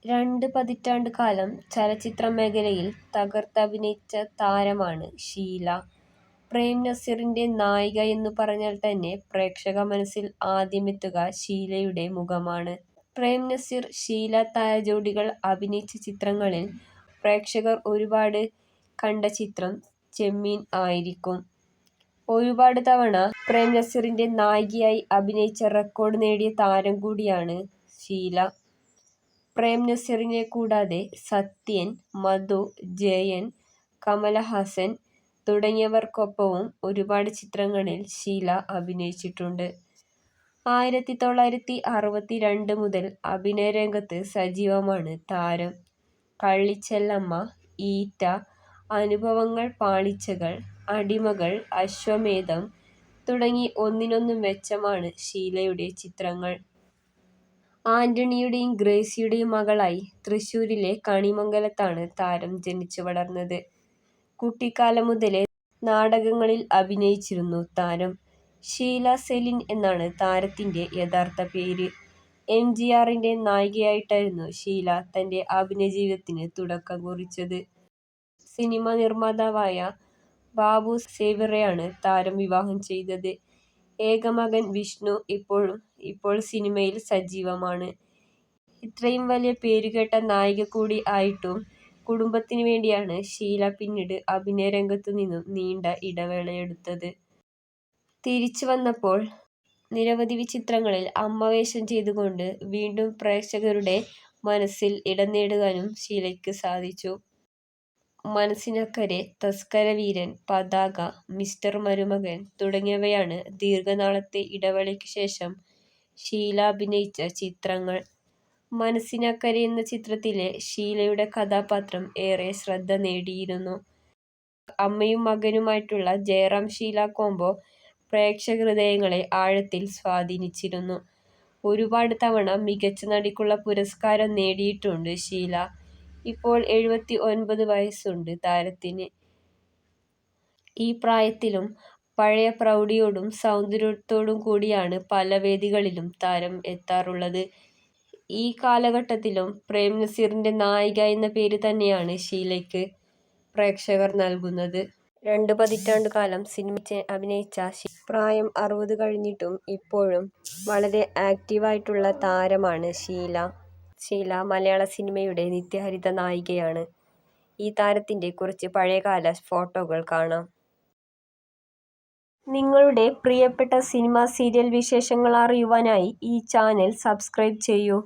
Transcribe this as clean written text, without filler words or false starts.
രണ്ട് പതിറ്റാണ്ട് കാലം ചലച്ചിത്ര മേഖലയിൽ തകർത്തഭിനയിച്ച താരമാണ് ഷീല. പ്രേം നസീറിന്റെ നായിക എന്നു പറഞ്ഞാൽ തന്നെ പ്രേക്ഷക മനസ്സിൽ ആദ്യമെത്തുക ഷീലയുടെ മുഖമാണ്. പ്രേം നസീർ, ഷീല താരജോഡികൾ അഭിനയിച്ച ചിത്രങ്ങളിൽ പ്രേക്ഷകർ ഒരുപാട് കണ്ട ചിത്രം ചെമ്മീൻ ആയിരിക്കും. ഒരുപാട് തവണ പ്രേം നസീറിന്റെ നായികയായി അഭിനയിച്ച റെക്കോർഡ് നേടിയ താരം കൂടിയാണ് ഷീല. പ്രേം നസീറിനെ കൂടാതെ സത്യൻ, മധു, ജയൻ, കമലഹാസൻ തുടങ്ങിയവർക്കൊപ്പവും ഒരുപാട് ചിത്രങ്ങളിൽ ഷീല അഭിനയിച്ചിട്ടുണ്ട്. 1962 മുതൽ അഭിനയ രംഗത്ത് സജീവമാണ് താരം. കള്ളിച്ചെല്ലമ്മ, ഈറ്റ, അനുഭവങ്ങൾ, പാളിച്ചകൾ, അടിമകൾ, അശ്വമേധം തുടങ്ങി ഒന്നിനൊന്ന് മെച്ചമാണ് ഷീലയുടെ ചിത്രങ്ങൾ. ആന്റണിയുടെയും ഗ്രേസിയുടെയും മകളായി തൃശ്ശൂരിലെ കണിമംഗലത്താണ് താരം ജനിച്ചു വളർന്നത്. കുട്ടിക്കാലം മുതലേ നാടകങ്ങളിൽ അഭിനയിച്ചിരുന്നു താരം. ഷീല സെലിൻ എന്നാണ് താരത്തിന്റെ യഥാർത്ഥ പേര്. എംജിആറിന്റെ നായികയായിട്ടായിരുന്നു ഷീല തന്റെ അഭിനയ ജീവിതത്തിന് തുടക്കം കുറിച്ചത്. സിനിമാ നിർമ്മാതാവായ ബാബു സേവ്യറെയാണ് താരം വിവാഹം ചെയ്തത്. ഏക മകൻ വിഷ്ണു ഇപ്പോൾ സിനിമയിൽ സജീവമാണ്. ഇത്രയും വലിയ പേരുകേട്ട നായിക കൂടി ആയിട്ടും കുടുംബത്തിന് വേണ്ടിയാണ് ഷീല പിന്നീട് അഭിനയ രംഗത്തു നിന്നും നീണ്ട ഇടവേളയെടുത്തത്. തിരിച്ചു വന്നപ്പോൾ നിരവധി ചിത്രങ്ങളിൽ അമ്മ വേഷം ചെയ്തുകൊണ്ട് വീണ്ടും പ്രേക്ഷകരുടെ മനസ്സിൽ ഇടം നേടുവാനും ഷീലയ്ക്ക് സാധിച്ചു. മനസ്സിനക്കരെ, തസ്കരവീരൻ, പതാക, മിസ്റ്റർ മരുമകൻ തുടങ്ങിയവയാണ് ദീർഘനാളത്തെ ഇടവേളയ്ക്കു ശേഷം ഷീല അഭിനയിച്ച ചിത്രങ്ങൾ. മനസ്സിനക്കരെ എന്ന ചിത്രത്തിലെ ഷീലയുടെ കഥാപാത്രം ഏറെ ശ്രദ്ധ നേടിയിരുന്നു. അമ്മയും മകനുമായിട്ടുള്ള ജയറാം-ഷീല കോംബോ പ്രേക്ഷകഹൃദയങ്ങളെ ആഴത്തിൽ സ്വാധീനിച്ചിരുന്നു. ഒരുപാട് തവണ മികച്ച നടിക്കുള്ള പുരസ്കാരം നേടിയിട്ടുണ്ട് ഷീല. ഇപ്പോൾ 79 വയസ്സുണ്ട് താരത്തിന്. ഈ പ്രായത്തിലും പഴയ പ്രൗഢിയോടും സൗന്ദര്യത്തോടും കൂടിയാണ് പല വേദികളിലും താരം എത്താറുള്ളത്. ഈ കാലഘട്ടത്തിലും പ്രേം നസീറിന്റെ നായിക എന്ന പേര് തന്നെയാണ് ഷീലയ്ക്ക് പ്രേക്ഷകർ നൽകുന്നത്. 2 പതിറ്റാണ്ട് കാലം സിനിമയിൽ അഭിനയിച്ച പ്രായം 60 കഴിഞ്ഞിട്ടും ഇപ്പോഴും വളരെ ആക്റ്റീവായിട്ടുള്ള താരമാണ് ഷീല. ഷീല മലയാള സിനിമയുടെ നിത്യഹരിത നായികയാണ്. ഈ താരത്തിന്റെ കുറച്ച് പഴയകാല ഫോട്ടോകൾ കാണാം. നിങ്ങളുടെ പ്രിയപ്പെട്ട സിനിമ, സീരിയൽ വിശേഷങ്ങൾ അറിയുവാനായി ഈ ചാനൽ സബ്സ്ക്രൈബ് ചെയ്യൂ.